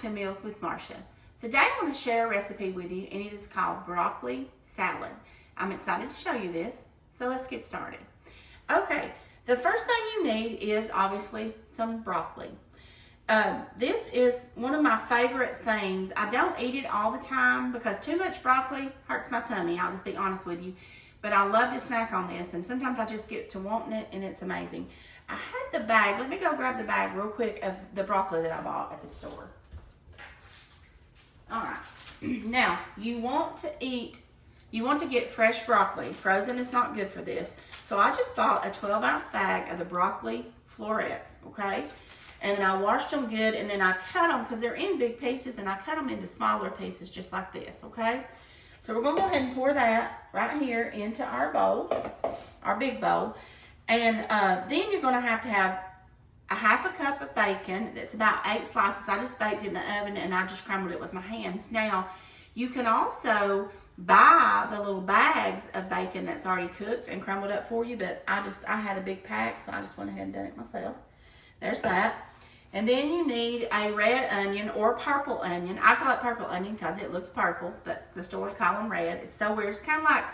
to Meals with Marcia. Today I want to share a recipe with you, and it is called broccoli salad. I'm excited to show you this, so let's get started. Okay, the first thing you need is obviously some broccoli. This is one of my favorite things. I don't eat it all the time because too much broccoli hurts my tummy. I'll just be honest with you. But I love to snack on this, and sometimes I just get to wanting it, and it's amazing. I had the bag. Let me go grab the bag real quick of the broccoli that I bought at the store. All right. Now, you want to get fresh broccoli. Frozen is not good for this. So I just bought a 12-ounce bag of the broccoli florets, okay? And then I washed them good, and then I cut them because they're in big pieces, and I cut them into smaller pieces just like this, okay? So we're going to go ahead and pour that right here into our bowl, our big bowl. And then you're going to have a half a cup of bacon. That's about 8 slices. I just baked it in the oven, and I just crumbled it with my hands. Now, you can also buy the little bags of bacon that's already cooked and crumbled up for you, but I had a big pack, so I just went ahead and done it myself. There's that. And then you need a red onion or purple onion. I call it purple onion because it looks purple, but the stores call them red. It's so weird. It's kind of like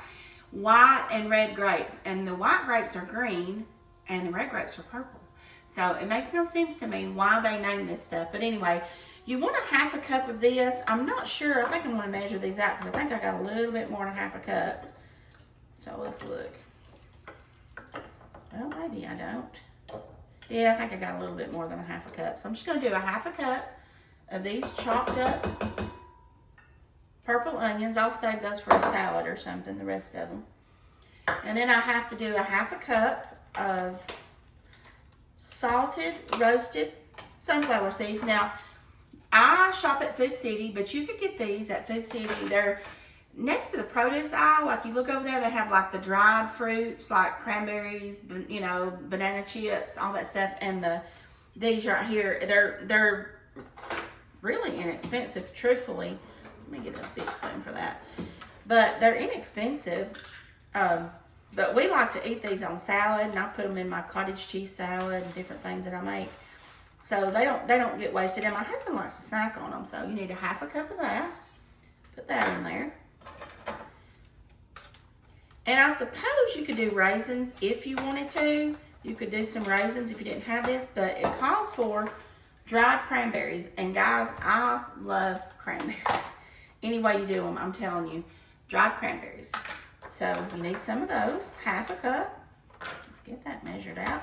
white and red grapes, and the white grapes are green and the red grapes are purple. So it makes no sense to me why they name this stuff. But anyway, you want a half a cup of this. I'm not sure. I think I'm going to measure these out because I think I got a little bit more than half a cup. So let's look. Well, maybe I don't. Yeah, I think I got a little bit more than a half a cup. So I'm just going to do a half a cup of these chopped up purple onions. I'll save those for a salad or something, the rest of them. And then I have to do a half a cup of salted, roasted sunflower seeds. Now, I shop at Food City, but you could get these at Food City. They're next to the produce aisle. Like you look over there, they have like the dried fruits, like cranberries, you know, banana chips, all that stuff. And these right here, they're really inexpensive, truthfully. Let me get a big spoon for that. But they're inexpensive. But we like to eat these on salad, and I put them in my cottage cheese salad and different things that I make. So they don't get wasted. And my husband likes to snack on them. So you need a half a cup of that. Put that in there. And I suppose you could do raisins if you wanted to. You could do some raisins if you didn't have this, but it calls for dried cranberries. And guys, I love cranberries. Any way you do them, I'm telling you, dried cranberries. So you need some of those, half a cup. Let's get that measured out.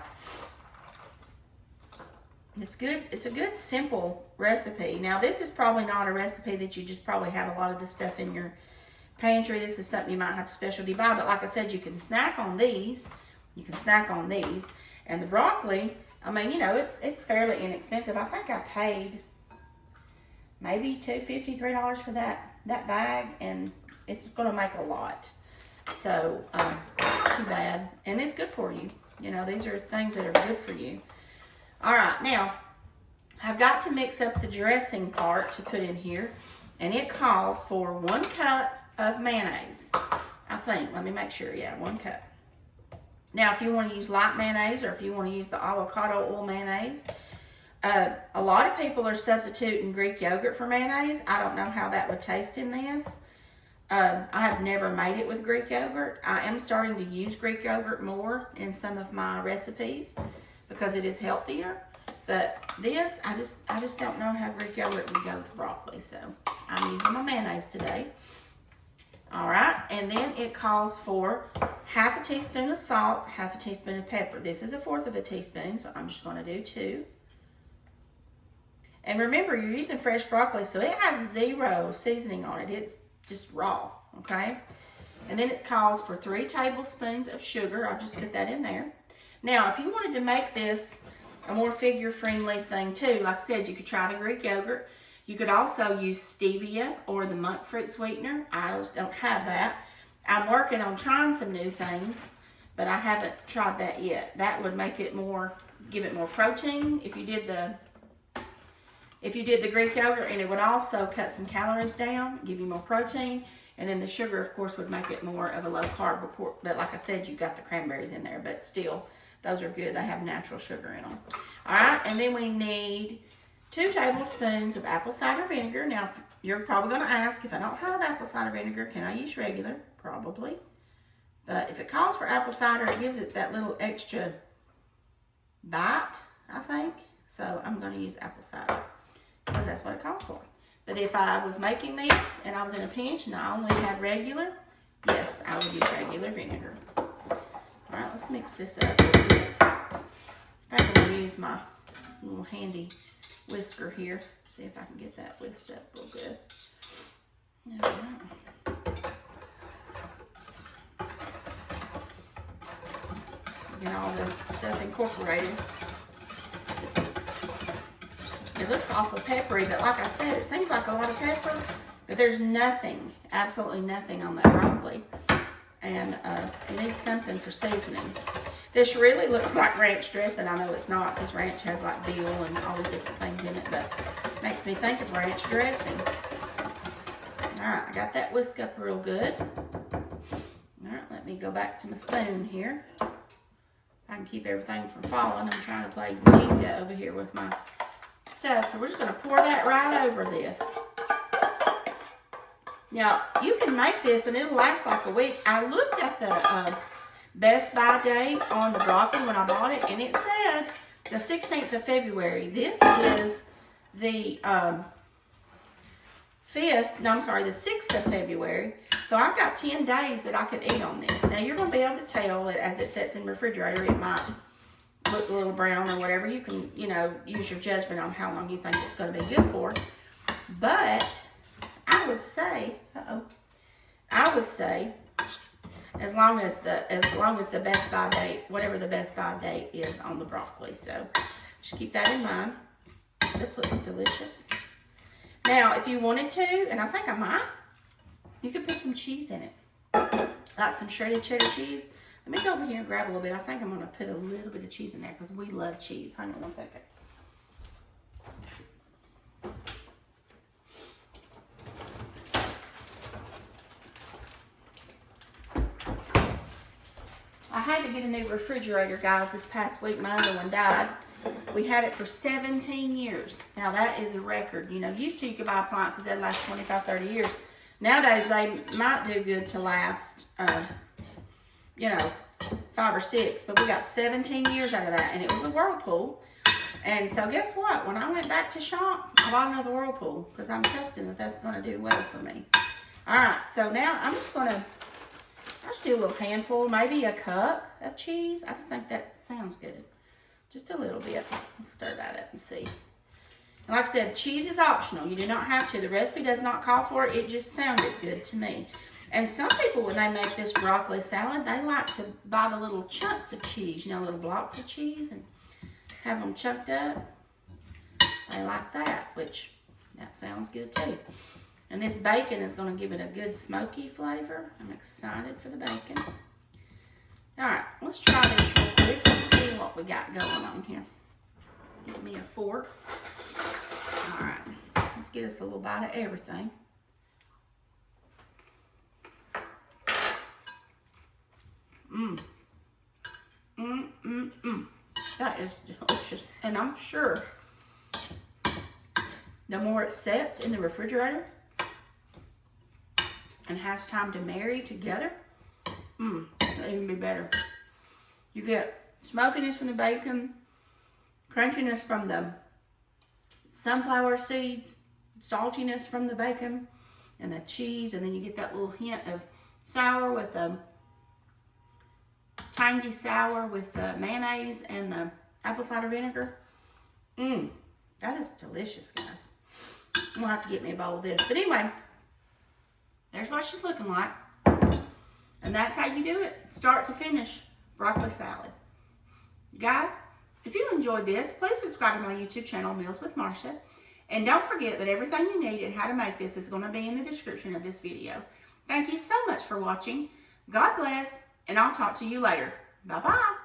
It's good. It's a good, simple recipe. Now, this is probably not a recipe that you just probably have a lot of this stuff in your pantry. This is something you might have to specialty buy. But like I said, you can snack on these. You can snack on these. And the broccoli, I mean, you know, it's fairly inexpensive. I think I paid maybe $2.50, $3 for that bag. And it's going to make a lot. So, not too bad. And it's good for you. You know, these are things that are good for you. All right, now, I've got to mix up the dressing part to put in here, and it calls for 1 cup of mayonnaise, I think. Let me make sure. Yeah, 1 cup. Now, if you want to use light mayonnaise or if you want to use the avocado oil mayonnaise, a lot of people are substituting Greek yogurt for mayonnaise. I don't know how that would taste in this. I have never made it with Greek yogurt. I am starting to use Greek yogurt more in some of my recipes because it is healthier. But this, I just don't know how Greek yogurt would go with broccoli. So I'm using my mayonnaise today. All right, and then it calls for half a teaspoon of salt, half a teaspoon of pepper. This is 1/4 of a teaspoon, so I'm just going to do 2. And remember, you're using fresh broccoli, so it has 0 seasoning on it. It's just raw, okay? And then it calls for 3 tablespoons of sugar. I'll just put that in there. Now, if you wanted to make this a more figure-friendly thing too, like I said, you could try the Greek yogurt. You could also use stevia or the monk fruit sweetener. I just don't have that. I'm working on trying some new things, but I haven't tried that yet. That would make it more, give it more protein if you did the Greek yogurt, and it would also cut some calories down, give you more protein, and then the sugar, of course, would make it more of a low carb. But like I said, you've got the cranberries in there, but still, those are good. They have natural sugar in them. All right, and then we need 2 tablespoons of apple cider vinegar. Now, you're probably going to ask, if I don't have apple cider vinegar, can I use regular? Probably. But if it calls for apple cider, it gives it that little extra bite, I think. So I'm going to use apple cider because that's what it calls for. But if I was making this and I was in a pinch and I only had regular, yes, I would use regular vinegar. All right, let's mix this up. I'm going to use my little handy whisker here. See if I can get that whisked up real good. All right. Get all the stuff incorporated. It looks awful peppery, but like I said, it seems like a lot of pepper, but there's nothing, absolutely nothing on that broccoli. And you need something for seasoning. This really looks like ranch dressing. I know it's not, because ranch has like dill and all these different things in it, but it makes me think of ranch dressing. All right, I got that whisk up real good. All right, let me go back to my spoon here. I can keep everything from falling. I'm trying to play Jenga over here with my stuff. So we're just going to pour that right over this. Now, you can make this and it'll last like a week. I looked at the Best Buy date on the broccoli when I bought it, and it said the 16th of February. This is the the 6th of February. So I've got 10 days that I could eat on this. Now, you're going to be able to tell that as it sits in the refrigerator, it might look a little brown or whatever. You can, you know, use your judgment on how long you think it's going to be good for. But I would say, as long as the Best Buy date, whatever the Best Buy date is on the broccoli. So just keep that in mind. This looks delicious. Now, if you wanted to, and I think I might, you could put some cheese in it. Like some shredded cheddar cheese. Let me go over here and grab a little bit. I think I'm going to put a little bit of cheese in there because we love cheese. Hang on one second. I had to get a new refrigerator, guys, this past week. My other one died. We had it for 17 years. Now, that is a record. You know, used to you could buy appliances that last 25, 30 years. Nowadays, they might do good to last, you know, 5 or 6. But we got 17 years out of that, and it was a Whirlpool. And so, guess what? When I went back to shop, I bought another Whirlpool because I'm trusting that that's going to do well for me. All right, so now I'm just going to do a little handful, maybe a cup of cheese. I just think that sounds good. Just a little bit. Let's stir that up and see. And like I said, cheese is optional. You do not have to. The recipe does not call for it. It just sounded good to me. And some people, when they make this broccoli salad, they like to buy the little chunks of cheese, you know, little blocks of cheese, and have them chunked up. They like that, which that sounds good too. And this bacon is going to give it a good smoky flavor. I'm excited for the bacon. All right, let's try this real quick and see what we got going on here. Give me a fork. All right, let's get us a little bite of everything. That is delicious. And I'm sure the more it sets in the refrigerator and has time to marry together, it'll even be better. You get smokiness from the bacon, crunchiness from the sunflower seeds, saltiness from the bacon and the cheese, and then you get that little hint of sour with the tangy sour with the mayonnaise and the apple cider vinegar. That is delicious, guys. I'm gonna have to get me a bowl of this. But anyway, there's what she's looking like. And that's how you do it, start to finish, broccoli salad. Guys, if you enjoyed this, please subscribe to my YouTube channel, Meals with Marsha. And don't forget that everything you need and how to make this is going to be in the description of this video. Thank you so much for watching. God bless, and I'll talk to you later. Bye-bye.